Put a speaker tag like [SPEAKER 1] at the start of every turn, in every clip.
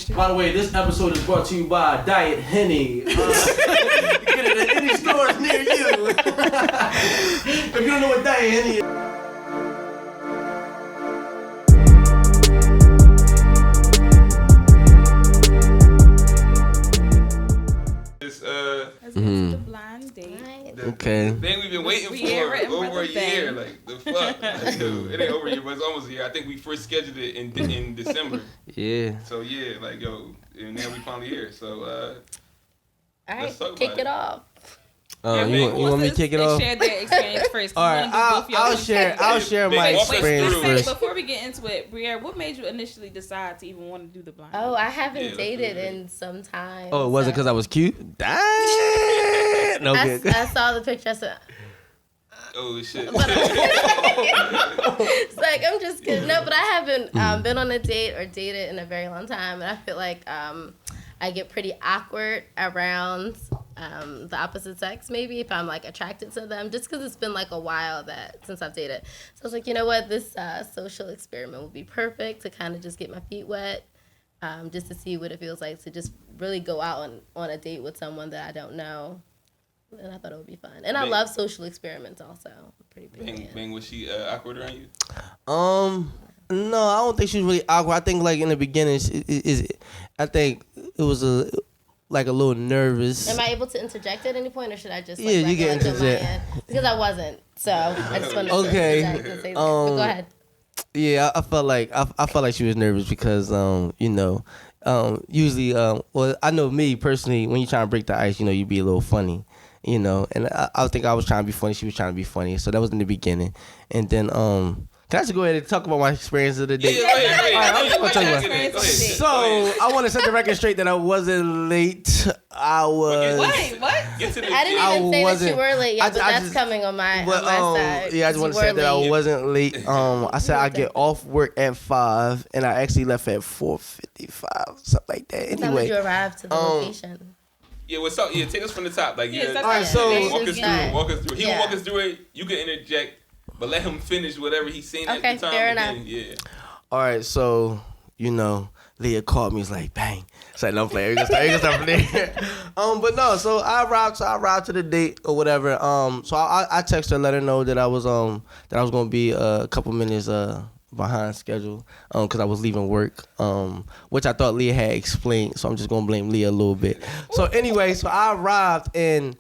[SPEAKER 1] question.
[SPEAKER 2] By the way, this episode is brought to you by Diet Henny. You get it at any stores near you. If you don't know what Diet Henny is.
[SPEAKER 1] Let's get to the blind date.
[SPEAKER 2] Okay.
[SPEAKER 3] The thing we've been waiting for over a year. Like, the fuck? Like, dude, it ain't over a year, but it's almost a year. I think we first scheduled it in December.
[SPEAKER 2] Yeah.
[SPEAKER 3] So, yeah, like, yo, and now we finally here. So,
[SPEAKER 4] all right,
[SPEAKER 3] let's talk
[SPEAKER 4] kick
[SPEAKER 3] about
[SPEAKER 4] it off.
[SPEAKER 2] You want me to kick it off?
[SPEAKER 1] Share their experience first.
[SPEAKER 2] All right, I'll share my experience first.
[SPEAKER 1] Before we get into it, Briere, what made you initially decide to even want to do the blind?
[SPEAKER 4] Oh, I haven't dated in some time.
[SPEAKER 2] Oh, was it because I was cute? Dang. No good.
[SPEAKER 4] I saw the picture. I said,
[SPEAKER 3] oh, shit.
[SPEAKER 4] it's like, I'm just kidding. No, but I haven't been on a date or dated in a very long time. And I feel like I get pretty awkward around the opposite sex, maybe, if I'm like attracted to them, just because it's been like a while since I've dated. So I was like, you know what, this social experiment would be perfect to kind of just get my feet wet, just to see what it feels like to just really go out on a date with someone that I don't know. And I thought it would be fun. And I love social experiments also. I'm pretty big.
[SPEAKER 3] Bang, was she awkward around you?
[SPEAKER 2] No, I don't think she was really awkward. I think like in the beginning, I think it was a little nervous.
[SPEAKER 4] Am I able to interject at any point, or should I just
[SPEAKER 2] you can interject?
[SPEAKER 4] Because I wasn't, so I just wanted to interject and say that. But go ahead.
[SPEAKER 2] Yeah, I felt like she was nervous because usually well, I know me personally, when you trying to break the ice, you be a little funny. And I think I was trying to be funny, she was trying to be funny, so that was in the beginning. And then can I just go ahead and talk about my experience of the day? So I want to set the record straight that I wasn't late. I was.
[SPEAKER 1] Wait, what?
[SPEAKER 4] I didn't even say that you were late yet, but that's coming on my side.
[SPEAKER 2] Yeah, I just want to say that I wasn't late. I said I get off work at 5, and I actually left at 4:55, something like that. Anyway,
[SPEAKER 4] how did you arrive to the location?
[SPEAKER 3] Yeah, what's up? Yeah, take us from the top. Like,
[SPEAKER 1] all
[SPEAKER 3] right,
[SPEAKER 2] so
[SPEAKER 3] walk us through. He will walk us through it. You can interject. But let him finish whatever he's saying at the time.
[SPEAKER 4] Fair enough.
[SPEAKER 3] Yeah.
[SPEAKER 2] All right, so Leah called me. It's like, bang. It's like, no play. You can start from there. But no. So I arrived to the date or whatever. So I texted her, let her know that I was gonna be a couple minutes behind schedule. Because I was leaving work. Which I thought Leah had explained. So I'm just gonna blame Leah a little bit. So anyway, so I arrived and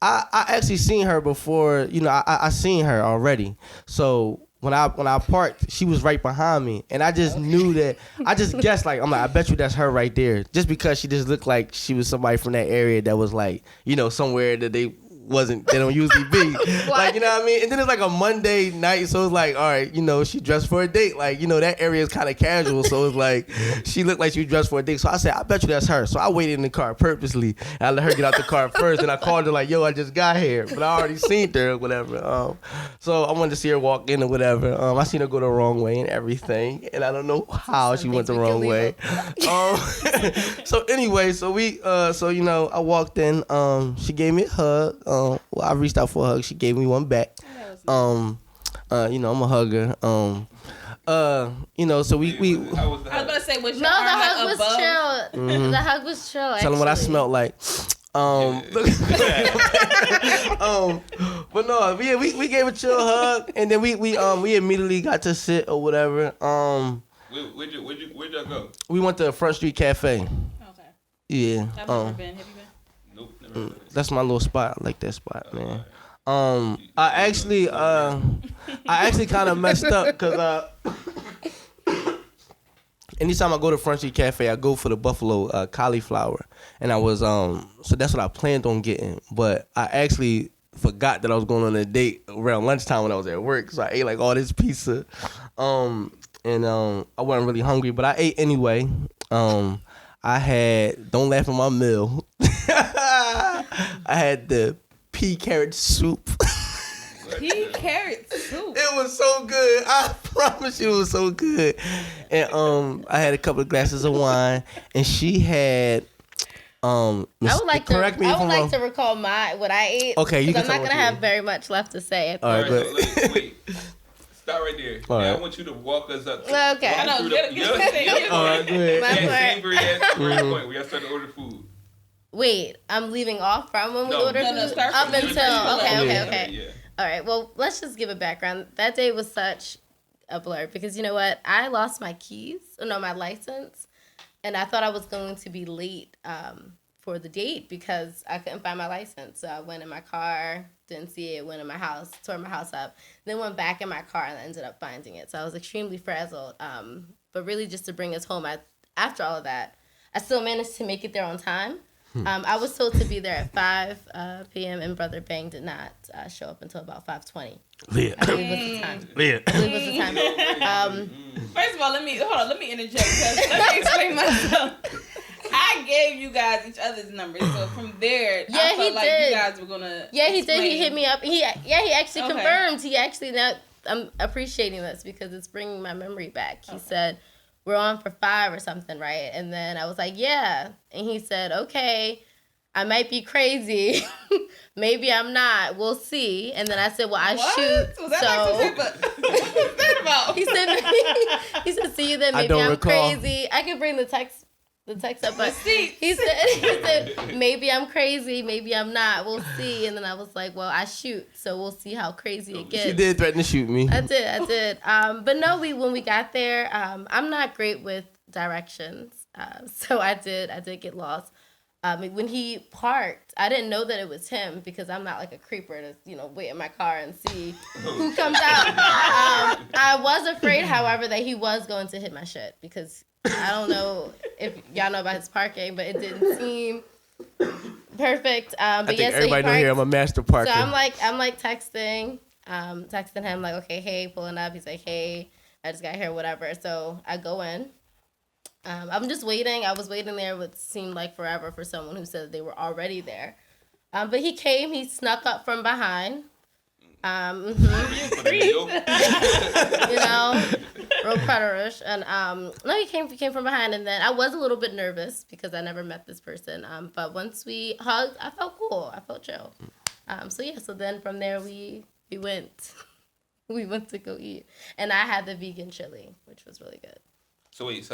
[SPEAKER 2] I actually seen her before, I seen her already. So when I parked, she was right behind me. And I just knew that, I just guessed, like, I'm like, I bet you that's her right there. Just because she just looked like she was somebody from that area that was like, somewhere that they don't usually be. Like, you know what I mean? And then it's like a Monday night, so it's like, all right, she dressed for a date. Like, that area is kind of casual, so it's like, she looked like she was dressed for a date. So I said, I bet you that's her. So I waited in the car purposely. And I let her get out the car first, and I called her like, yo, I just got here. But I already seen her or whatever. So I wanted to see her walk in or whatever. I seen her go the wrong way and everything. And I don't know how she went the wrong way. So anyway, I walked in. She gave me a hug. I reached out for a hug. She gave me one back. I'm a hugger. So we.
[SPEAKER 1] I was gonna say, was your
[SPEAKER 4] the
[SPEAKER 1] arm
[SPEAKER 4] hug
[SPEAKER 1] like
[SPEAKER 4] was
[SPEAKER 1] above?
[SPEAKER 4] chill. Mm-hmm. The hug was chill.
[SPEAKER 2] Tell them what I smelled like. But no, we gave a chill hug, and then we immediately got to sit or whatever.
[SPEAKER 3] Where'd y'all go?
[SPEAKER 2] We went to Front Street Cafe.
[SPEAKER 1] Okay.
[SPEAKER 2] Yeah.
[SPEAKER 1] I've never been. Have you been?
[SPEAKER 3] Nope, never.
[SPEAKER 2] That's my little spot. I like that spot, man. I actually kind of messed up because anytime I go to Front Street Cafe, I go for the buffalo cauliflower, and I was so that's what I planned on getting, but I actually forgot that I was going on a date around lunchtime when I was at work, so I ate like all this pizza, and I wasn't really hungry, but I ate anyway. I had, don't laugh at my meal. I had the pea carrot soup.
[SPEAKER 1] Pea carrot soup.
[SPEAKER 2] It was so good. I promise you it was so good. And I had a couple of glasses of wine, and she had
[SPEAKER 4] I would like to recall what I ate.
[SPEAKER 2] Okay, you can.
[SPEAKER 4] I'm not gonna have very much left to say.
[SPEAKER 2] All right,
[SPEAKER 3] wait. Stop right there.
[SPEAKER 2] All right.
[SPEAKER 3] I want you to walk us up.
[SPEAKER 4] Okay.
[SPEAKER 1] I know.
[SPEAKER 3] Get
[SPEAKER 2] All right, go ahead.
[SPEAKER 4] My part.
[SPEAKER 3] same very point. We got to start to order food.
[SPEAKER 4] Wait, I'm leaving off from when we
[SPEAKER 3] No.
[SPEAKER 4] ordered
[SPEAKER 1] No,
[SPEAKER 4] food?
[SPEAKER 1] start
[SPEAKER 4] Up
[SPEAKER 1] from
[SPEAKER 4] until,
[SPEAKER 1] the beginning.
[SPEAKER 4] okay.
[SPEAKER 3] Yeah.
[SPEAKER 4] All right, well, let's just give a background. That day was such a blur because you know what? I lost my my license, and I thought I was going to be late for the date because I couldn't find my license. So I went in my car, didn't see it, went in my house, tore my house up, then went back in my car and ended up finding it. So I was extremely frazzled. But really just to bring us home, after all of that, I still managed to make it there on time. I was told to be there at 5 p.m. and Brother Bang did not show up until about 5:20.
[SPEAKER 2] Yeah.
[SPEAKER 4] I believe was the time.
[SPEAKER 2] Yeah.
[SPEAKER 4] I believe was the time.
[SPEAKER 1] First of all, let me interject because let me explain myself. I gave you guys each other's numbers, so from there, I felt like you guys were gonna.
[SPEAKER 4] Yeah, he did. He hit me up. He actually
[SPEAKER 1] Okay.
[SPEAKER 4] confirmed. He actually I'm appreciating this because it's bringing my memory back. He said, we're on for 5 or something, right? And then I was like, yeah. And he said, okay, I might be crazy. Maybe I'm not. We'll see. And then I said, well, I shoot.
[SPEAKER 1] Was that what was that about?
[SPEAKER 4] He said, see you then. Maybe I'm
[SPEAKER 2] recall.
[SPEAKER 4] crazy. I can bring the text up, but
[SPEAKER 1] See.
[SPEAKER 4] he said, maybe I'm crazy, maybe I'm not. We'll see. And then I was like, well, I shoot, so we'll see how crazy it gets.
[SPEAKER 2] She did threaten to shoot me.
[SPEAKER 4] I did. But no, when we got there, I'm not great with directions, so I did get lost. When he parked, I didn't know that it was him because I'm not like a creeper to wait in my car and see who comes out. I was afraid, however, that he was going to hit my shit because I don't know if y'all know about his parking, but it didn't seem perfect. But
[SPEAKER 2] I think
[SPEAKER 4] yes,
[SPEAKER 2] everybody know here I'm a master parker.
[SPEAKER 4] so I'm like texting him like, okay, hey, pulling up. He's like, hey, I just got here, whatever. So I go in. I'm just waiting. I was waiting there what seemed like forever for someone who said they were already there. But he came. He snuck up from behind. Real predatorish. And no, he came from behind, and then I was a little bit nervous because I never met this person. But once we hugged, I felt cool. I felt chill. So then from there we went to go eat, and I had the vegan chili, which was really good.
[SPEAKER 3] So wait,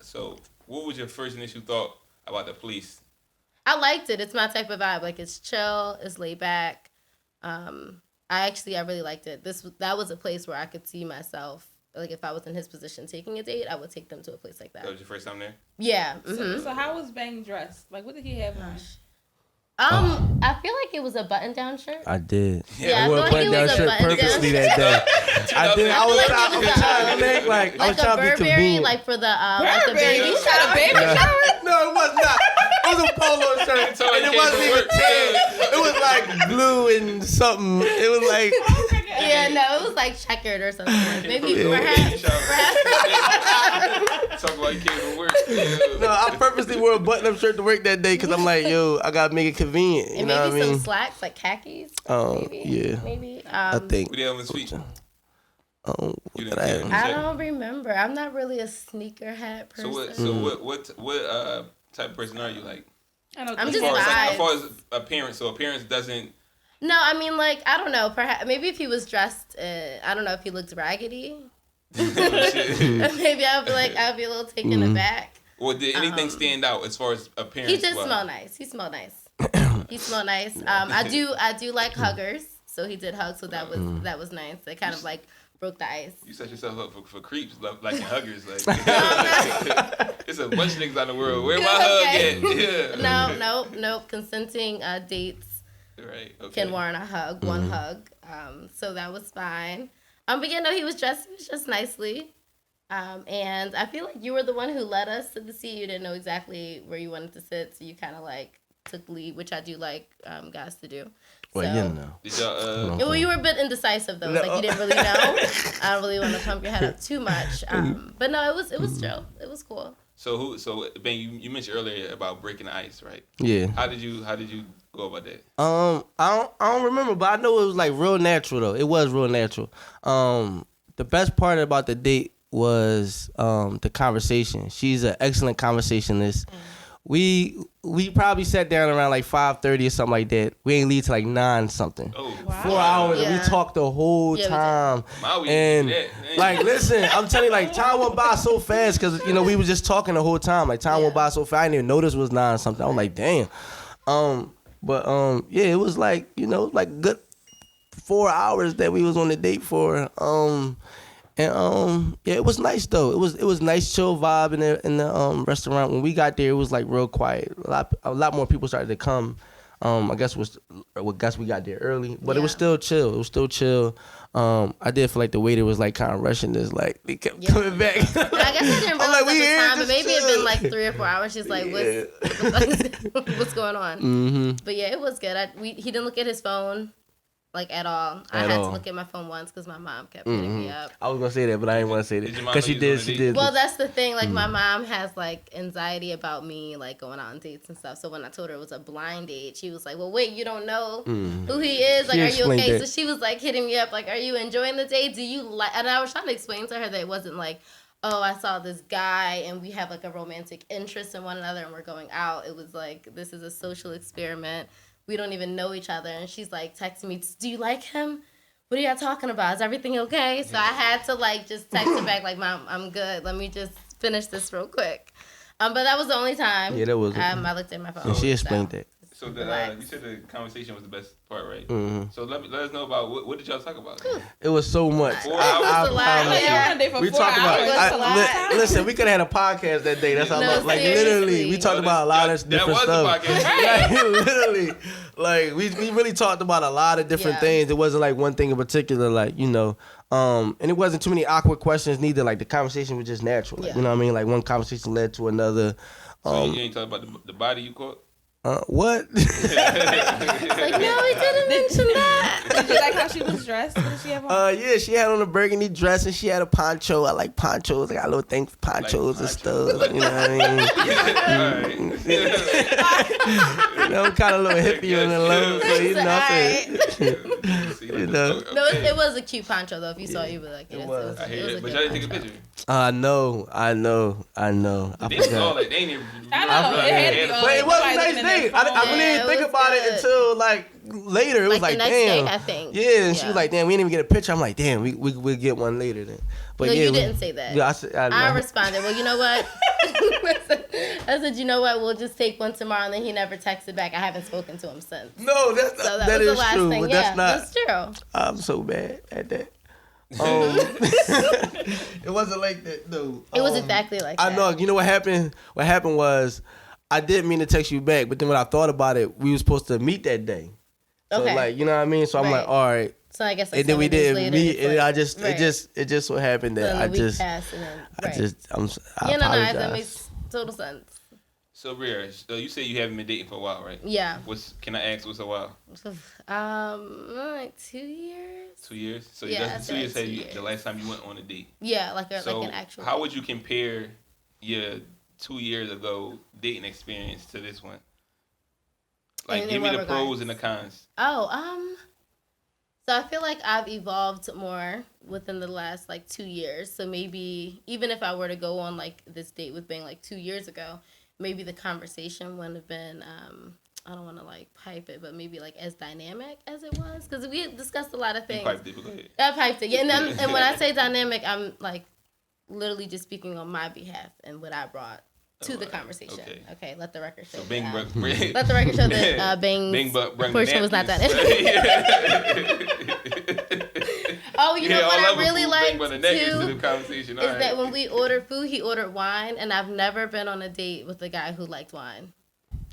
[SPEAKER 3] so what was your first initial thought about the police?
[SPEAKER 4] I liked it. It's my type of vibe. Like, it's chill, it's laid back. I really liked it. That was a place where I could see myself. Like, if I was in his position taking a date, I would take them to a place like that.
[SPEAKER 3] That was your first time there?
[SPEAKER 4] Yeah. Mm-hmm.
[SPEAKER 1] So how was Bang dressed? Like, what did he have on?
[SPEAKER 4] I feel like it was a button-down shirt.
[SPEAKER 2] I did.
[SPEAKER 4] Yeah, I
[SPEAKER 2] wore
[SPEAKER 4] feel like it was a
[SPEAKER 2] shirt
[SPEAKER 4] button-down
[SPEAKER 2] purposely that day. I did. I was trying to make
[SPEAKER 4] like
[SPEAKER 2] I was
[SPEAKER 4] a
[SPEAKER 2] trying to be
[SPEAKER 4] Burberry,
[SPEAKER 2] convenient.
[SPEAKER 4] like for the like the baby
[SPEAKER 1] You
[SPEAKER 4] shower.
[SPEAKER 1] shot a baby shower?
[SPEAKER 2] No, it was not. It was a polo shirt, and it wasn't even tan. It was like blue and something. It was like.
[SPEAKER 4] Yeah, no, it was like checkered or something. Maybe perhaps.
[SPEAKER 3] Talk about you came from work.
[SPEAKER 2] No, I purposely wore a button-up shirt to work that day because I'm like, yo, I gotta make it convenient. You
[SPEAKER 4] And
[SPEAKER 2] know
[SPEAKER 4] maybe
[SPEAKER 2] what I mean?
[SPEAKER 4] some slacks, like khakis.
[SPEAKER 2] Maybe. Yeah.
[SPEAKER 4] Maybe.
[SPEAKER 2] I think.
[SPEAKER 3] What do you have on his feet?
[SPEAKER 2] You didn't
[SPEAKER 4] I don't remember. I'm not really a sneaker hat person.
[SPEAKER 3] What type of person are you like?
[SPEAKER 4] I'm just
[SPEAKER 3] as far as appearance, so appearance doesn't.
[SPEAKER 4] No, I mean, like, I don't know. Perhaps maybe if he was dressed, I don't know if he looked raggedy. Maybe I'd be a little taken aback.
[SPEAKER 3] Well, did anything stand out as far as appearance?
[SPEAKER 4] He did smell nice. He smelled nice. I do like huggers, so he did hug. So that was nice. It kind of like broke the ice.
[SPEAKER 3] You set yourself up for creeps, like in huggers. Like, it's a bunch of niggas out in the world. Where my hug at? Yeah.
[SPEAKER 4] No. Consenting dates.
[SPEAKER 3] Right. Okay.
[SPEAKER 4] Can warrant a hug, one hug. So that was fine. But yeah, no, he was dressed nicely. And I feel like you were the one who led us to the seat. You didn't know exactly where you wanted to sit, so you kind of like took lead, which I do like guys to do.
[SPEAKER 2] Well,
[SPEAKER 4] so,
[SPEAKER 2] you know.
[SPEAKER 3] Did y'all,
[SPEAKER 4] well, you were a bit indecisive though.
[SPEAKER 2] No.
[SPEAKER 4] Like, you didn't really know. I don't really want to pump your head up too much. But no, it was chill. It was cool.
[SPEAKER 3] So Ben, you mentioned earlier about breaking the ice, right?
[SPEAKER 2] Yeah.
[SPEAKER 3] How did you go about that?
[SPEAKER 2] I don't remember, but I know it was like real natural though. It was real natural. The best part about the date was the conversation. She's an excellent conversationalist. we probably sat down around like 5:30 or something like that. We ain't leave till like 9 something.
[SPEAKER 3] Oh,
[SPEAKER 1] wow.
[SPEAKER 2] 4 hours and we talked the whole time. And like, listen, I'm telling you, like, time went by so fast because we was just talking the whole time. Like, time went by so fast. I didn't even notice it was 9 something. I was like, damn. But yeah, it was like like good 4 hours that we was on the date for. Yeah, it was nice though. It was nice, chill vibe in the restaurant. When we got there, it was like real quiet. A lot more people started to come. I guess we got there early, but it was still chill. It was still chill. I did feel like the waiter was like kind of rushing this, like they kept coming back.
[SPEAKER 4] I guess I didn't realize at the time, but maybe it been like 3 or 4 hours. She's like, what's going on?
[SPEAKER 2] Mm-hmm.
[SPEAKER 4] But yeah, it was good. He didn't look at his phone. Like at all. I had to look at my phone once because my mom kept hitting me up.
[SPEAKER 2] I was gonna say that, but I didn't want to say that because she did.
[SPEAKER 4] Well, that's the thing. Like my mom has like anxiety about me like going out on dates and stuff. So when I told her it was a blind date, she was like, "Well, wait, you don't know who he is? Like, are you okay?" So she was like hitting me up, like, "Are you enjoying the date? Do you like?" And I was trying to explain to her that it wasn't like, "Oh, I saw this guy and we have like a romantic interest in one another and we're going out." It was like, this is a social experiment. We don't even know each other. And she's like texting me, "Do you like him? What are y'all talking about? Is everything okay?" So I had to like just text her back like, "Mom, I'm good. Let me just finish this real quick." But that was the only time.
[SPEAKER 2] Yeah, that was.
[SPEAKER 4] I looked at my phone.
[SPEAKER 2] And she explained that.
[SPEAKER 3] So you said the conversation was the best part, right?
[SPEAKER 2] Mm-hmm.
[SPEAKER 3] So let us know about what did y'all talk about?
[SPEAKER 2] It was so much.
[SPEAKER 3] 4 hours.
[SPEAKER 2] We talked about. Listen, we could have had a podcast that day. That's how like literally we talked about a lot of different stuff. Like, literally, like we really talked about a lot of different things. It wasn't like one thing in particular, like and it wasn't too many awkward questions neither. Like the conversation was just natural. Like, you know what I mean? Like one conversation led to another.
[SPEAKER 3] So you ain't talking about the body you caught?
[SPEAKER 2] What?
[SPEAKER 4] It's like, no, we didn't mention that.
[SPEAKER 1] Did you like how she was dressed? What did she have on?
[SPEAKER 2] Yeah, she had on a burgundy dress and she had a poncho. I like ponchos. I got a little thing for ponchos and stuff. You know what I mean? I'm kind of a little hippie on the low, so
[SPEAKER 4] No, it was a cute poncho though. If you saw it, you would like it. It was
[SPEAKER 3] I hear it, but y'all didn't take a picture.
[SPEAKER 2] I know. I forgot.
[SPEAKER 3] I know.
[SPEAKER 2] But it was a nice date. I didn't even think about it until like later. It was like,
[SPEAKER 4] the next
[SPEAKER 2] damn.
[SPEAKER 4] day, I think.
[SPEAKER 2] Yeah, and she was like, damn, we didn't even get a picture. I'm like, damn, we'll get one later then. But
[SPEAKER 4] no,
[SPEAKER 2] yeah,
[SPEAKER 4] you didn't say that.
[SPEAKER 2] Yeah,
[SPEAKER 4] I responded, well, you know what? I said, you know what? We'll just take one tomorrow. And then he never texted back. I haven't spoken to him since.
[SPEAKER 2] No, that
[SPEAKER 4] was
[SPEAKER 2] is
[SPEAKER 4] the last
[SPEAKER 2] true.
[SPEAKER 4] thing.
[SPEAKER 2] But
[SPEAKER 4] yeah,
[SPEAKER 2] that's
[SPEAKER 4] true.
[SPEAKER 2] I'm so bad at that. It wasn't like that though.
[SPEAKER 4] It was exactly like that.
[SPEAKER 2] I know. You know what happened? What happened was I didn't mean to text you back, but then when I thought about it, we were supposed to meet that day. So like, you know what I mean? So I'm like, all right.
[SPEAKER 4] So I guess like
[SPEAKER 2] and then we didn't meet, and
[SPEAKER 4] like,
[SPEAKER 2] it just so happened that I apologize.
[SPEAKER 4] That makes total sense.
[SPEAKER 3] So Rhea, you say you haven't been dating for a while, right?
[SPEAKER 4] Yeah.
[SPEAKER 3] Can I ask what's a while?
[SPEAKER 4] Like 2 years.
[SPEAKER 3] 2 years. So
[SPEAKER 4] yeah,
[SPEAKER 3] 2 years. The last time you went on a date.
[SPEAKER 4] Yeah, like an actual.
[SPEAKER 3] How would you compare your 2 years ago dating experience to this one? Like, give me the pros and the cons.
[SPEAKER 4] So I feel like I've evolved more within the last like 2 years. So maybe even if I were to go on like this date with Bang like 2 years ago, maybe the conversation wouldn't have been, I don't want to like pipe it, but maybe like as dynamic as it was. Because we discussed a lot of things.
[SPEAKER 3] You piped it, but go ahead.
[SPEAKER 4] I piped it. Yeah, and when I say dynamic, I'm like literally just speaking on my behalf and what I brought to the conversation. Okay, let the record show. So let the record show that Bang's portion was not that. Oh, you know what I really liked too is that when we ordered food, he ordered wine, and I've never been on a date with a guy who liked wine.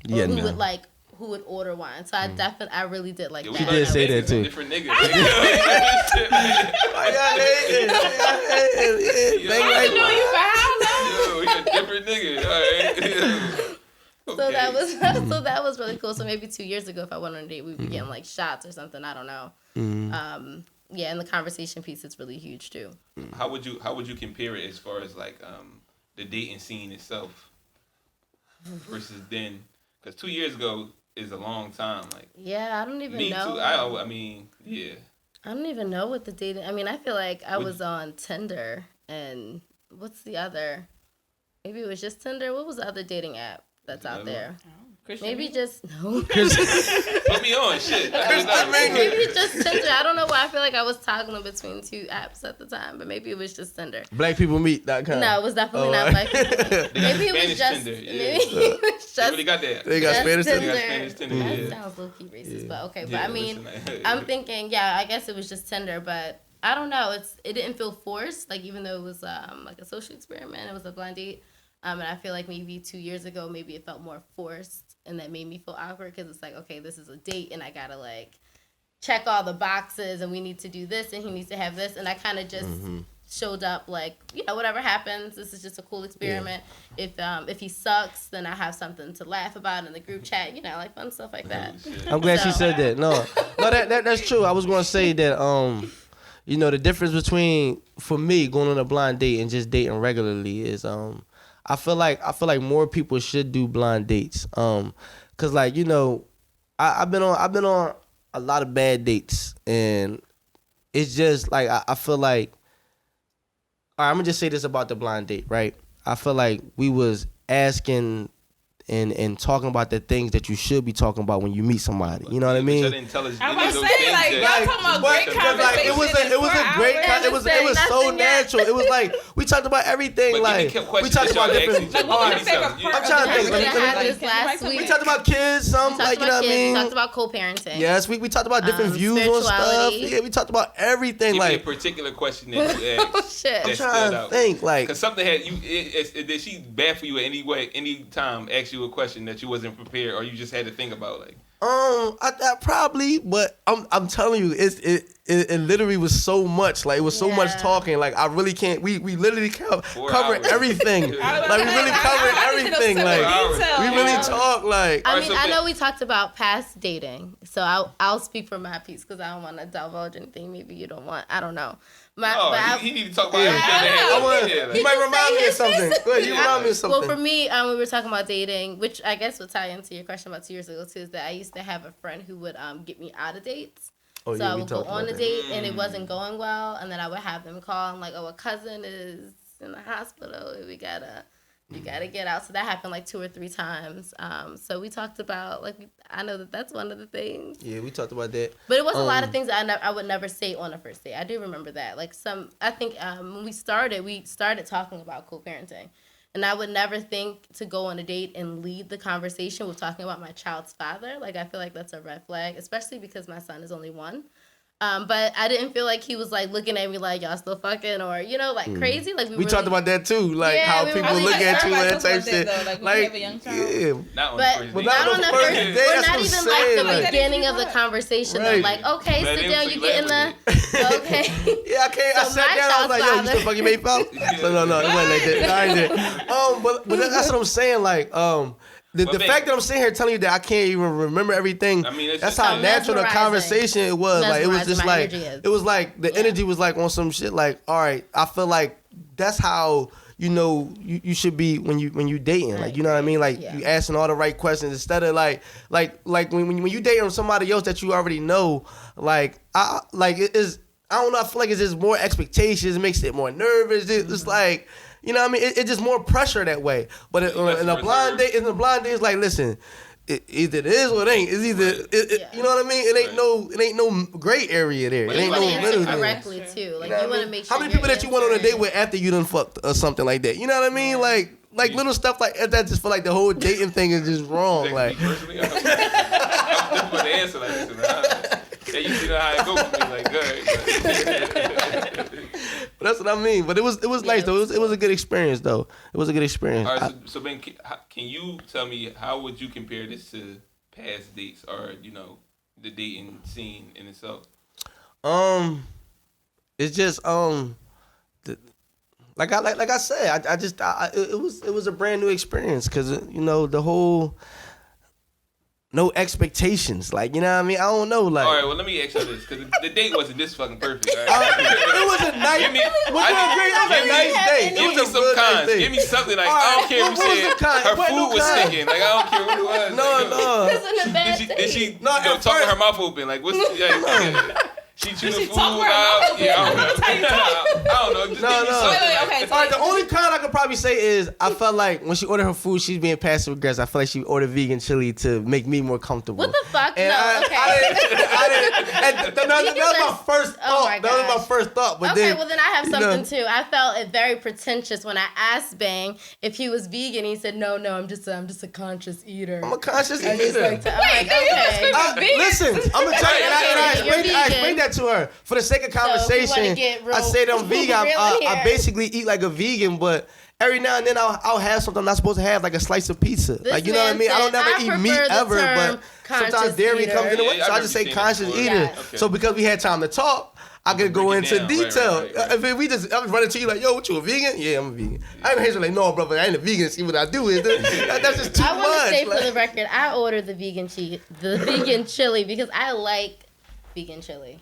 [SPEAKER 2] Yeah,
[SPEAKER 4] who would order wine. So I really did like that.
[SPEAKER 2] You did say that too.
[SPEAKER 3] Different nigga.
[SPEAKER 1] I've known you for how long?
[SPEAKER 3] He's a different nigga. All right.
[SPEAKER 4] So that was really cool. So maybe 2 years ago, if I went on a date, we'd be getting like shots or something. I don't know. Yeah, and the conversation piece is really huge too.
[SPEAKER 3] How would you compare it as far as like the dating scene itself versus then? Because 2 years ago is a long time. Like,
[SPEAKER 4] yeah, I don't even know.
[SPEAKER 3] Me too. I mean, yeah.
[SPEAKER 4] I don't even know what the dating. I mean, I feel like I was on Tinder and what's the other? Maybe it was just Tinder. What was the other dating app? that's out there.
[SPEAKER 1] Christian
[SPEAKER 4] maybe
[SPEAKER 1] music?
[SPEAKER 4] just no.
[SPEAKER 3] Put me on, shit.
[SPEAKER 4] Maybe just Tinder. I don't know why I feel like I was toggling between two apps at the time, but maybe it was just Tinder.
[SPEAKER 2] Blackpeoplemeet.com.
[SPEAKER 4] No, it was definitely not Blackpeople.
[SPEAKER 3] Maybe
[SPEAKER 4] it was just
[SPEAKER 3] Tinder.
[SPEAKER 4] maybe it was just.
[SPEAKER 3] They really got that.
[SPEAKER 2] They got Spanish
[SPEAKER 3] They
[SPEAKER 2] Tinder.
[SPEAKER 3] got Spanish Tinder.
[SPEAKER 4] That
[SPEAKER 3] Yeah.
[SPEAKER 4] sounds low key racist, but okay. But
[SPEAKER 3] Yeah,
[SPEAKER 4] I mean,
[SPEAKER 3] listen,
[SPEAKER 4] I'm thinking, I guess it was just Tinder, but I don't know. It didn't feel forced. Like even though it was like a social experiment, it was a blind date. And I feel like maybe 2 years ago, maybe it felt more forced, and that made me feel awkward because it's like, okay, this is a date, and I gotta like check all the boxes, and we need to do this, and he needs to have this, and I kind of just showed up like, whatever happens, this is just a cool experiment. Yeah. If he sucks, then I have something to laugh about in the group chat, like fun stuff like that.
[SPEAKER 2] I'm glad she said that. No, that's true. I was gonna say that the difference between for me going on a blind date and just dating regularly is I feel like more people should do blind dates. Cause like, I've been on a lot of bad dates, and it's just like I feel like, all right, I'm gonna just say this about the blind date, right? I feel like we was asking and talking about the things that you should be talking about when you meet somebody. You know what I mean?
[SPEAKER 1] I was about to say, like, y'all talking about great conversation.
[SPEAKER 2] Like, it was a great it was so natural. It was like we talked about everything.
[SPEAKER 3] But
[SPEAKER 2] like we talked about different. I'm trying to think. We talked about kids. Some like, you know what I mean?
[SPEAKER 4] We talked about co-parenting.
[SPEAKER 2] Yes, we talked about different views on stuff. Yeah, we talked about everything.
[SPEAKER 3] Give
[SPEAKER 2] like
[SPEAKER 3] me a particular question that you asked.
[SPEAKER 4] Oh shit!
[SPEAKER 2] I'm trying to think. Like,
[SPEAKER 3] because something had you. Did she bad for you at any way? Any time ask you a question that you wasn't prepared, or you just had to think about, like?
[SPEAKER 2] I probably, but I'm telling you, it literally was so much. Like, it was so much talking. Like, I really can't. We literally cover everything. Like, we really covered everything. Like, we really talk. Like,
[SPEAKER 4] I mean, I know we talked about past dating, so I'll speak for my piece because I don't want to divulge anything. Maybe you don't want. I don't know.
[SPEAKER 3] He need to talk about everything.
[SPEAKER 2] You might remind me of something. Go ahead, you remind me of something.
[SPEAKER 4] Well, for me, we were talking about dating, which I guess would tie into your question about 2 years ago too. Is that I used to have a friend who would get me out of dates. So I would go on a date and it wasn't going well, and then I would have them call and like, oh, a cousin is in the hospital. You gotta get out. So that happened like 2 or 3 times. So we talked about like, I know that's one of the things.
[SPEAKER 2] Yeah, we talked about that.
[SPEAKER 4] But it was a lot of things that I would never say on a first date. I do remember that. Like I think when we started talking about co-parenting. And I would never think to go on a date and lead the conversation with talking about my child's father. Like, I feel like that's a red flag, especially because my son is only 1. But I didn't feel like he was like looking at me like, y'all still fucking, or like crazy. Like we
[SPEAKER 2] talked about that too, like how people look at you and that type shit.
[SPEAKER 1] Like you have a young child.
[SPEAKER 2] Yeah,
[SPEAKER 4] but not on the first date. We're not even like the beginning of the conversation. Right. Like, okay, sit down. You get in the okay.
[SPEAKER 2] Yeah, I can't. I sat down. I was like, yo, you still fucking made out? So no, it wasn't like that. No, I didn't. But that's what I'm saying. Like, The fact that I'm sitting here telling you that I can't even remember everything, I mean, that's how natural the conversation it was. Like, it was just like, it was like, the energy was like on some shit like, all right, I feel like that's how, you should be when you dating. Like, you know what I mean? Like, you asking all the right questions instead of like when you dating somebody else that you already know, like, I don't know, I feel like it's just more expectations. It makes it more nervous. It's like, you know what I mean? It's just more pressure that way. But in a blind date, it's like, listen, either it is or it ain't. It's either, you know what I mean? It ain't no gray area there. It ain't no middle there.
[SPEAKER 4] Correctly too. Like, you want to make sure.
[SPEAKER 2] How many people that you went on a date with after you done fucked or something like that? You know what I mean? Like little stuff like that. Just feel like the whole dating thing is just wrong. Like,
[SPEAKER 3] personally, I'm just going to answer like this. Yeah, you see how it goes for me, like, good.
[SPEAKER 2] But that's what I mean. But it was nice though. It was a good experience though. It was a good experience.
[SPEAKER 3] All right, so Ben, can you tell me how would you compare this to past dates or the dating scene in itself?
[SPEAKER 2] It's just like I said, it was a brand new experience because the whole. No expectations, like, you know what I mean? I don't know, like.
[SPEAKER 3] All right, well, let me ask you this, because the date wasn't this fucking perfect. Right?
[SPEAKER 2] It was a nice. It was a nice date.
[SPEAKER 3] Give me some cons. Give me something like, I don't care if you said her food was stinking. Like, I don't care what it was.
[SPEAKER 2] No.
[SPEAKER 4] It wasn't a bad date.
[SPEAKER 3] Did she talk with her mouth open? Like, what's? She chew the food out. Yeah, I don't know. Just
[SPEAKER 2] No.
[SPEAKER 1] Okay.
[SPEAKER 2] All right, the only kind I could probably say is I felt like when she ordered her food, she's being passive aggressive. I feel like she ordered vegan chili to make me more comfortable.
[SPEAKER 4] What the fuck?
[SPEAKER 2] And
[SPEAKER 4] no, okay.
[SPEAKER 2] that was my first thought.
[SPEAKER 4] Oh my
[SPEAKER 2] that was my first thought. But
[SPEAKER 4] okay, well then I have something too. I felt it very pretentious when I asked Bang if he was vegan. He said, "No, I'm just a conscious eater."
[SPEAKER 2] I'm a conscious eater. Listen, I'm gonna tell you, and I explained that to her for the sake of conversation. I said I'm vegan. I basically eat like a vegan, but every now and then I'll have something I'm not supposed to have, like a slice of pizza. Like, you know what I mean? I don't never eat meat ever, but sometimes dairy comes in the way, so I just say conscious eater.
[SPEAKER 4] Yes.
[SPEAKER 2] Okay. So because we had time to talk, I could go into detail. Right. If we just, I'm running to you like, yo, what you a vegan? Yeah, I'm a vegan. I ain't here like, no, brother, I ain't a vegan. See what I do is that's just too much.
[SPEAKER 4] I want to say for the record, I ordered the vegan chili because I like vegan chili.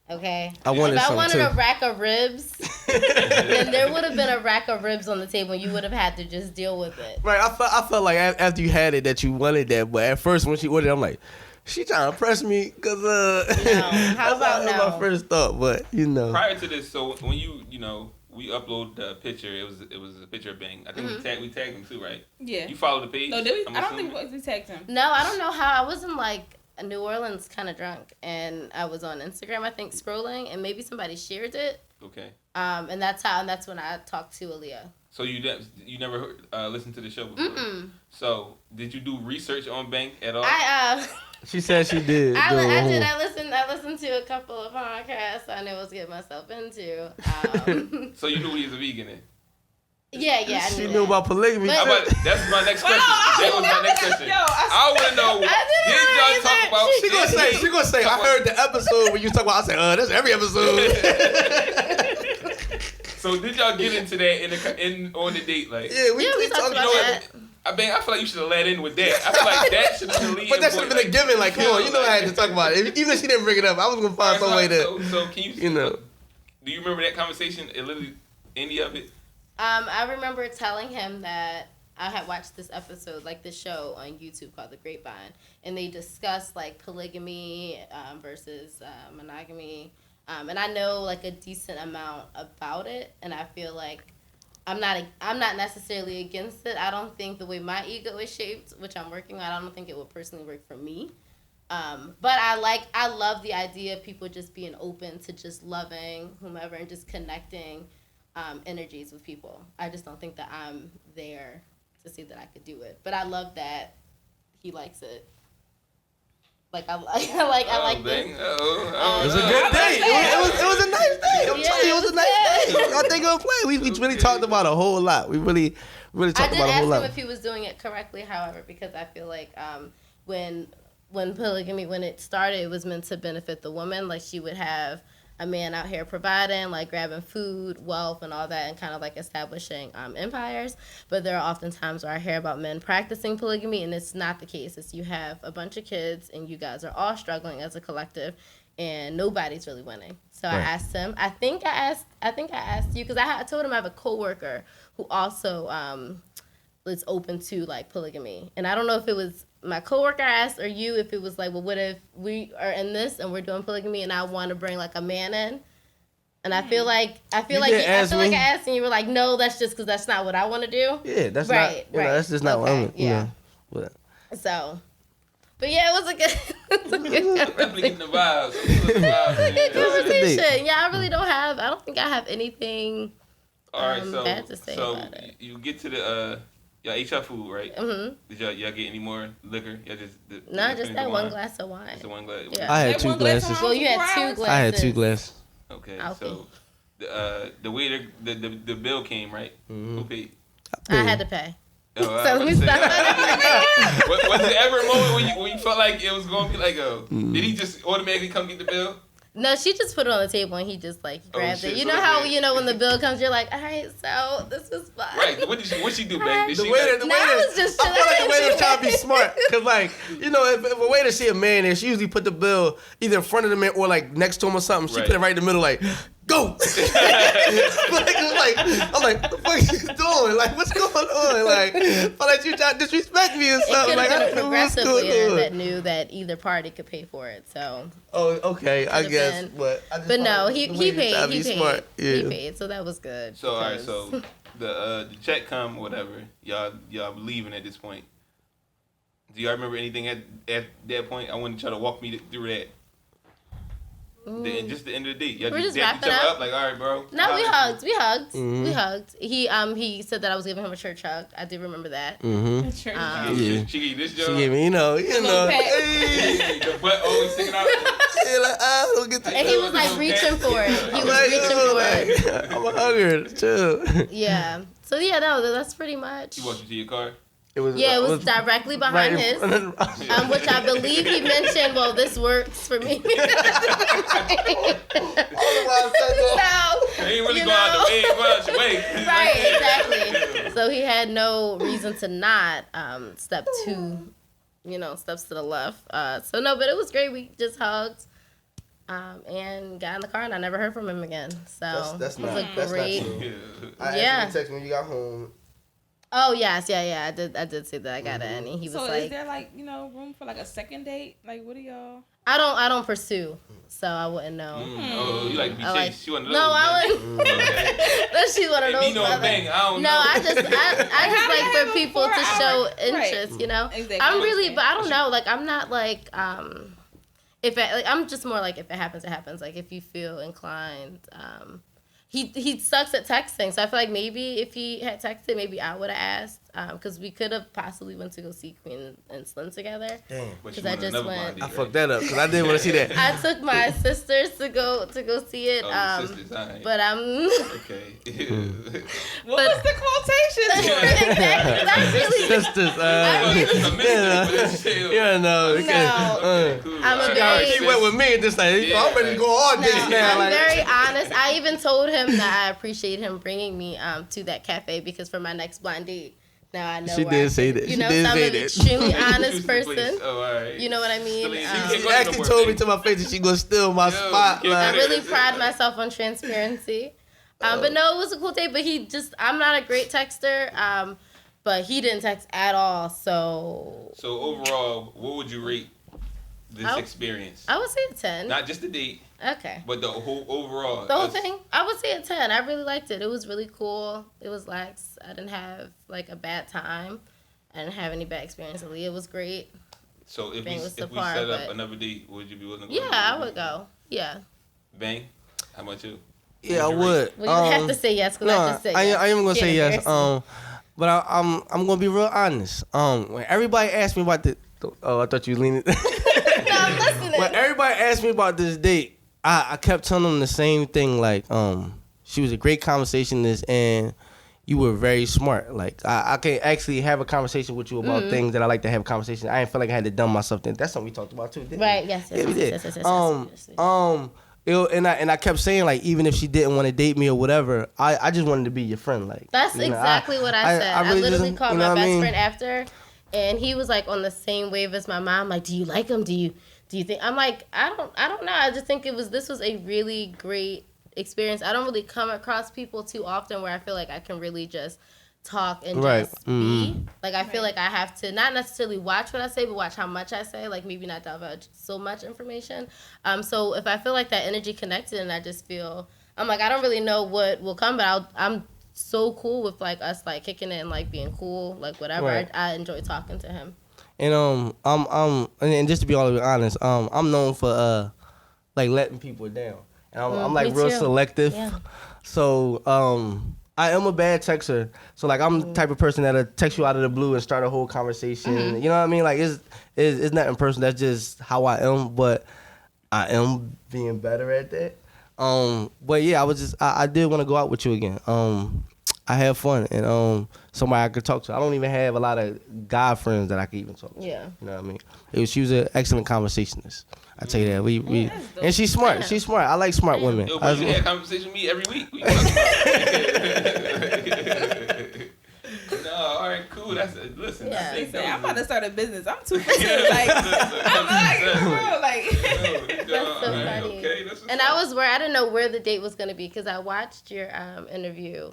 [SPEAKER 4] Okay.
[SPEAKER 2] If I
[SPEAKER 4] wanted a rack of ribs, then there would have been a rack of ribs on the table. You would have had to just deal with it.
[SPEAKER 2] Right. I felt like after you had it that you wanted that, but at first when she ordered it, I'm like, she trying to press me because
[SPEAKER 4] how about
[SPEAKER 2] that's my first thought, but
[SPEAKER 3] Prior to this, so when we upload the picture, it was a picture of Bang. I think we tagged him too, right?
[SPEAKER 1] Yeah.
[SPEAKER 3] You followed the page?
[SPEAKER 1] No, did we? I don't think we tagged him.
[SPEAKER 4] No, I don't know how. I wasn't like New Orleans kind of drunk, and I was on Instagram, I think, scrolling, and maybe somebody shared it.
[SPEAKER 3] Okay.
[SPEAKER 4] And that's when I talked to Aaliyah.
[SPEAKER 3] So you never listened to the show before?
[SPEAKER 4] Mm-mm.
[SPEAKER 3] So did you do research on Bank at all?
[SPEAKER 2] She said she did.
[SPEAKER 4] I did. I listened to a couple of podcasts. I knew what to get myself into.
[SPEAKER 3] So you knew he was a vegan then?
[SPEAKER 4] Yeah.
[SPEAKER 2] She knew about polygamy.
[SPEAKER 3] That's my next question. That was my next question. I want to know. Did y'all talk about?
[SPEAKER 2] She gonna say. I heard the episode when you talk about. I said, that's every episode.
[SPEAKER 3] So did y'all get into that on the date? Like,
[SPEAKER 4] we talked about that.
[SPEAKER 3] I feel like you should have led in with that. I feel like that should have been leading.
[SPEAKER 2] But that should have been a given. Like, come on, I had to talk about it. Even if she didn't bring it up, I was gonna find some way to.
[SPEAKER 3] So can you? Do you remember that conversation? Literally, any of it?
[SPEAKER 4] I remember telling him that I had watched this episode, like this show on YouTube called The Grapevine, and they discussed like polygamy versus monogamy, and I know like a decent amount about it, and I feel like I'm not necessarily against it. I don't think the way my ego is shaped, which I'm working on, I don't think it would personally work for me. But I love the idea of people just being open to just loving whomever and just connecting energies with people. I just don't think that I'm there to see that I could do it. But I love that he likes it. Like I like this.
[SPEAKER 2] It was a good day. It was a nice day. I'm telling you, it was a nice day. I think it'll play. We really talked about a whole lot. We really talked about a whole lot.
[SPEAKER 4] I did ask him if he was doing it correctly, however, because I feel like when polygamy, when it started, it was meant to benefit the woman. Like she would have a man out here providing, like grabbing food, wealth, and all that, and kind of like establishing empires. But there are often times where I hear about men practicing polygamy, and it's not the case. It's you have a bunch of kids, and you guys are all struggling as a collective, and nobody's really winning. So right. I asked him. I think I asked you because I told him I have a coworker who also is open to like polygamy, and I don't know if it was my coworker asked or you if it was like, well, what if we are in this and we're doing polygamy and I want to bring like a man in, and I feel like I asked and you were like, no, that's just because that's not what I want to do.
[SPEAKER 2] Yeah, that's right. That's just not what I want.
[SPEAKER 4] Yeah. So, but yeah, it was a good
[SPEAKER 3] definitely getting the vibes.
[SPEAKER 4] Good conversation. Yeah, I don't think I have anything bad to say about it.
[SPEAKER 3] You get to the y'all ate your food, right? Mm-hmm. Did y'all get any more liquor? Y'all just
[SPEAKER 4] that one glass of wine.
[SPEAKER 3] Just one glass.
[SPEAKER 4] Yeah.
[SPEAKER 2] I had 2 glasses.
[SPEAKER 4] Well, you had 2 glasses.
[SPEAKER 2] I had 2 glasses.
[SPEAKER 3] Okay, so the waiter, the bill came, right?
[SPEAKER 2] Mm-hmm.
[SPEAKER 3] Who paid?
[SPEAKER 4] I had to pay.
[SPEAKER 3] So
[SPEAKER 4] let me stop.
[SPEAKER 3] Was there ever a moment when you felt like it was going to be like, did he just automatically come get the bill?
[SPEAKER 4] No, she just put it on the table and he just like grabbed it. You know how when the bill comes, you're like, all right, so this was fun.
[SPEAKER 3] Right. What she do, babe?
[SPEAKER 2] The waiter. I feel like the waiter was trying to be smart because, like, if a waiter see a man there, she usually put the bill either in front of the man or like next to him or something. She put it right in the middle, like, go. I'm like, what the fuck you doing? Like, what's going on? Like, felt like you trying to disrespect me or something.
[SPEAKER 4] It could
[SPEAKER 2] Like,
[SPEAKER 4] have been a progressive leader that knew that either party could pay for it. So.
[SPEAKER 2] Oh, okay, I guess. But
[SPEAKER 4] no, he paid. He paid.
[SPEAKER 2] Yeah.
[SPEAKER 4] He paid. So that was good.
[SPEAKER 3] So all right, so the check come, whatever. Y'all leaving at this point. Do y'all remember anything at that point? I want to try to walk me through that. Just the end of the day. Y'all
[SPEAKER 4] We're just
[SPEAKER 3] dapped
[SPEAKER 4] wrapping
[SPEAKER 3] each other
[SPEAKER 4] up.
[SPEAKER 3] Like, all right, bro.
[SPEAKER 4] No, we hugged.
[SPEAKER 2] Mm-hmm.
[SPEAKER 4] We hugged. He said that I was giving him a church hug. I do remember that.
[SPEAKER 2] Mm-hmm.
[SPEAKER 3] She gave you this job.
[SPEAKER 2] She gave me, you know.
[SPEAKER 1] Hey.
[SPEAKER 3] The butt always sticking out.
[SPEAKER 2] Yeah, like, I don't get to.
[SPEAKER 4] And he was like reaching for it. He was reaching for it.
[SPEAKER 2] I'm a hugger, too.
[SPEAKER 4] Yeah. So yeah, that's pretty much.
[SPEAKER 3] You walked you to your car.
[SPEAKER 2] It was
[SPEAKER 4] directly behind his, which I believe he mentioned. Well, this works for me. So,
[SPEAKER 3] He ain't really going out the way.
[SPEAKER 4] Right, exactly. So he had no reason to not step steps to the left. So no, but it was great. We just hugged and got in the car, and I never heard from him again. So
[SPEAKER 2] that's
[SPEAKER 4] it was
[SPEAKER 2] not
[SPEAKER 4] great.
[SPEAKER 2] true. I asked him to text me when you got home.
[SPEAKER 4] Oh yes, yeah. I did say that I got it, and he was
[SPEAKER 1] so
[SPEAKER 4] like,
[SPEAKER 1] is there room for a second date? Like, what are y'all?
[SPEAKER 4] I don't pursue, so I wouldn't know.
[SPEAKER 3] Oh, you like to be chased? You one of those?
[SPEAKER 4] No, I wouldn't. She's one of those.
[SPEAKER 3] Bang, I don't know.
[SPEAKER 4] I just like for people to show interest.
[SPEAKER 1] Right.
[SPEAKER 4] You know,
[SPEAKER 1] Exactly.
[SPEAKER 4] I'm really, but I don't know. Like, I'm not like I'm just more like if it happens, it happens. Like if you feel inclined. He sucks at texting, so I feel like maybe if he had texted, maybe I would have asked, because we could have possibly went to go see Queen and Slim together.
[SPEAKER 2] Damn.
[SPEAKER 4] Because I just went.
[SPEAKER 2] I fucked that up because I didn't want to see that.
[SPEAKER 4] I took my sisters to go see it.
[SPEAKER 3] Sisters, right.
[SPEAKER 4] But I'm.
[SPEAKER 3] Okay.
[SPEAKER 1] What was the quotation?
[SPEAKER 4] Exactly. That's really.
[SPEAKER 2] Sisters.
[SPEAKER 4] No. I'm a very.
[SPEAKER 2] She went with me and just like, I'm ready to go all day now.
[SPEAKER 4] I'm very honest. I even told him that I appreciate him bringing me to that cafe because for my next blind date, now I know.
[SPEAKER 2] She did say that.
[SPEAKER 4] You know, so I'm an extremely honest person.
[SPEAKER 3] Oh, all right.
[SPEAKER 4] You know what I mean?
[SPEAKER 2] She actually told me to my face that she gonna steal my spot.
[SPEAKER 4] I really pride myself on transparency. But no, it was a cool day. But I'm not a great texter. But he didn't text at all. So
[SPEAKER 3] overall, what would you rate this experience?
[SPEAKER 4] I would say a 10.
[SPEAKER 3] Not just the date.
[SPEAKER 4] Okay.
[SPEAKER 3] But the whole overall.
[SPEAKER 4] The whole thing, I would say a 10. I really liked it. It was really cool. It was lax. I didn't have like a bad time. I didn't have any bad experience. It was great.
[SPEAKER 3] So if we set up another date, would you be willing to go?
[SPEAKER 4] Yeah, I would go. Yeah.
[SPEAKER 3] Bang. How about you?
[SPEAKER 2] Yeah, I would.
[SPEAKER 4] Well, you have to say yes.
[SPEAKER 2] No,
[SPEAKER 4] I just say yes.
[SPEAKER 2] I am gonna say yes. But I'm gonna be real honest. When everybody asked me about I thought you leaning.
[SPEAKER 4] No, I'm listening.
[SPEAKER 2] When everybody asked me about this date, I kept telling them the same thing. Like, she was a great conversationist, and you were very smart. Like, I can actually have a conversation with you about things that I like to have a conversation. I didn't feel like I had to dumb myself. That's something we talked about too, didn't we?
[SPEAKER 4] Right. Yes.
[SPEAKER 2] Yeah, we did.
[SPEAKER 4] Yes.
[SPEAKER 2] And I kept saying, like, even if she didn't want to date me or whatever, I just wanted to be your friend. Like,
[SPEAKER 4] that's exactly what I said. I literally called my best friend after, and he was like on the same wave as my mom. Like, do you like him? Do you think? I'm like, I don't know. I just think this was a really great experience. I don't really come across people too often where I feel like I can really just talk and just be. Like, I feel like I have to not necessarily watch what I say, but watch how much I say. Like, maybe not divulge so much information. So if I feel like that energy connected, and I just feel, I'm like, I don't really know what will come, but I'm so cool with like us like kicking it and like being cool, like whatever.
[SPEAKER 2] Right.
[SPEAKER 4] I enjoy talking to him.
[SPEAKER 2] And and just to be all the way honest, I'm known for like letting people down, and I'm like real selective. Yeah. So I am a bad texter. So like I'm the type of person that'll text you out of the blue and start a whole conversation. You know what I mean? Like it's nothing personal. That's just how I am. But I am being better at that. But yeah, I did want to go out with you again. I had fun and somebody I could talk to. I don't even have a lot of guy friends that I could even talk to. Yeah. You know what I mean? She was an excellent conversationalist. I tell you that. We and she's smart. Yeah. She's smart. I like smart women.
[SPEAKER 3] Yo, but you had a conversation with me every week. No, all right, cool. That's listen.
[SPEAKER 4] Yeah.
[SPEAKER 3] I think
[SPEAKER 1] I'm about to start a business. I'm 2%.
[SPEAKER 3] Yeah,
[SPEAKER 1] Like, I'm like,
[SPEAKER 4] That's so funny.
[SPEAKER 3] Okay,
[SPEAKER 4] and I was worried. I didn't know where the date was going to be because I watched your interview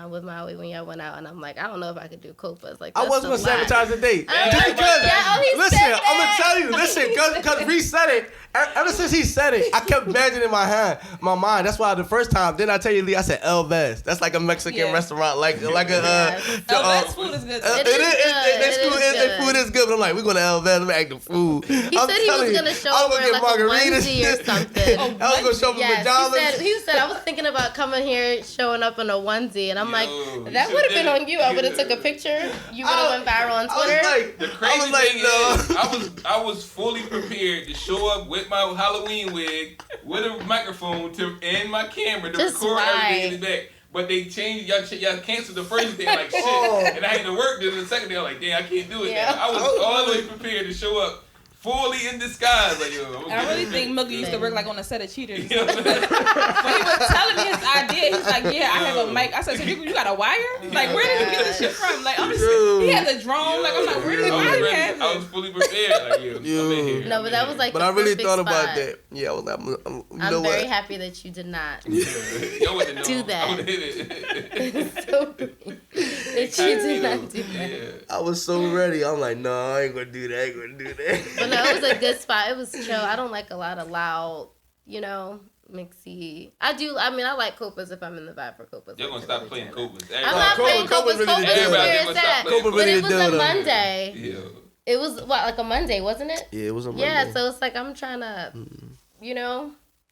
[SPEAKER 4] with Maui when y'all went out, and I'm like, I don't know if I could do copas. Like,
[SPEAKER 2] I wasn't gonna sabotage the date.
[SPEAKER 4] Just because,
[SPEAKER 2] listen, I'm gonna tell you. Listen, because Reese said it. Ever since he said it, I kept imagining in my mind. That's why the first time, didn't I tell you, Lee? I said El Vez. That's like a Mexican restaurant, like a.
[SPEAKER 1] El Vez food is good.
[SPEAKER 2] Their food is good, but I'm like, we're going to El Vez. Let me act the food.
[SPEAKER 4] He said he was gonna show up wearing like a onesie or something.
[SPEAKER 2] I was gonna show up in pajamas.
[SPEAKER 4] He said I was thinking about coming here, showing up in a onesie, and I'm like, that would have been on you. I would have took a picture. You would have went viral on Twitter.
[SPEAKER 3] The crazy thing is, I was fully prepared to show up with my Halloween wig, with a microphone and my camera to record everything in the back. But they changed, y'all canceled the first day, like shit. And I had to work the second day. I'm like, damn, I can't do it now. I was always prepared to show up fully in disguise. Like, yo,
[SPEAKER 1] I really think Mookie used to work like on a set of Cheaters. When he was telling me his idea, he's like, yeah, I have a mic. I said, so you got a wire? Like, where did you get this shit from? Like, he had a drone. Like, I'm like, where did you get it?
[SPEAKER 3] I was fully prepared. Like, I'm in here.
[SPEAKER 4] No, but that was like.
[SPEAKER 2] But I really thought about that. Yeah, I was like,
[SPEAKER 4] I'm very happy that you did not do that.
[SPEAKER 3] I would hit it.
[SPEAKER 4] So that you did not do that.
[SPEAKER 3] Yeah.
[SPEAKER 2] I was so ready. I'm like, no, I ain't gonna do that.
[SPEAKER 4] But no, it was a good spot. It was chill. I don't like a lot of loud, mixy. I like copas if I'm in the vibe for copas.
[SPEAKER 3] You're gonna stop playing copas.
[SPEAKER 4] I'm not playing copas. Copas is where it's at. But it was a Monday.
[SPEAKER 3] Yeah.
[SPEAKER 4] It was like a Monday, wasn't it?
[SPEAKER 2] Yeah, it was a Monday.
[SPEAKER 4] Yeah, so it's like I'm trying to,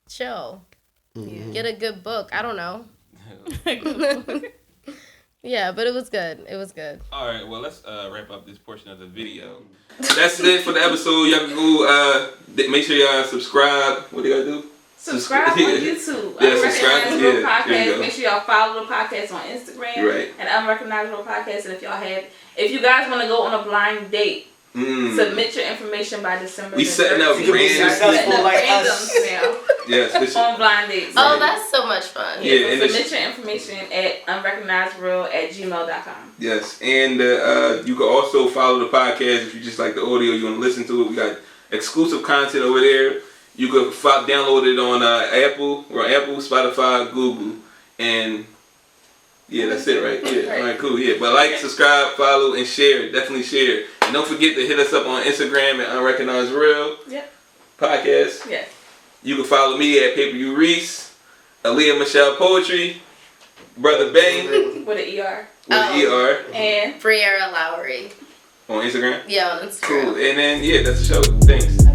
[SPEAKER 4] chill.
[SPEAKER 2] Mm-hmm.
[SPEAKER 4] Get a good book. I don't know. Yeah, but it was good. It was good.
[SPEAKER 3] All right, well, let's wrap up this portion of the video. That's it for the episode. Y'all can go, make sure y'all subscribe. What do you gotta do?
[SPEAKER 5] Subscribe on YouTube.
[SPEAKER 3] Yeah, subscribe.
[SPEAKER 5] Unrecognized Podcast. Make sure y'all follow the podcast on Instagram.
[SPEAKER 3] Right.
[SPEAKER 5] And Unrecognized Real Podcast. And if you guys want to go on a blind date, submit your information by December.
[SPEAKER 3] We setting up
[SPEAKER 5] randoms now.
[SPEAKER 3] Yes,
[SPEAKER 5] on blind dates.
[SPEAKER 4] Oh, that's so much fun.
[SPEAKER 5] Yeah, so submit your information at unrecognizedreal@gmail.com.
[SPEAKER 3] Yes, and you can also follow the podcast if you just like the audio, you want to listen to it. We got exclusive content over there. You can download it on Apple, Spotify, Google, and yeah, that's it, right? Yeah, all right, cool. Yeah, but like, subscribe, follow, and share. Definitely share. And don't forget to hit us up on Instagram at Unrecognized Real Podcast.
[SPEAKER 5] Yeah.
[SPEAKER 3] You can follow me at Paper You Reese, Aaliyah Michelle Poetry, Brother Bang
[SPEAKER 5] with an ER.
[SPEAKER 4] And Briara Lowry
[SPEAKER 3] on Instagram.
[SPEAKER 4] Yeah, on Instagram.
[SPEAKER 3] Cool. And then that's the show. Thanks.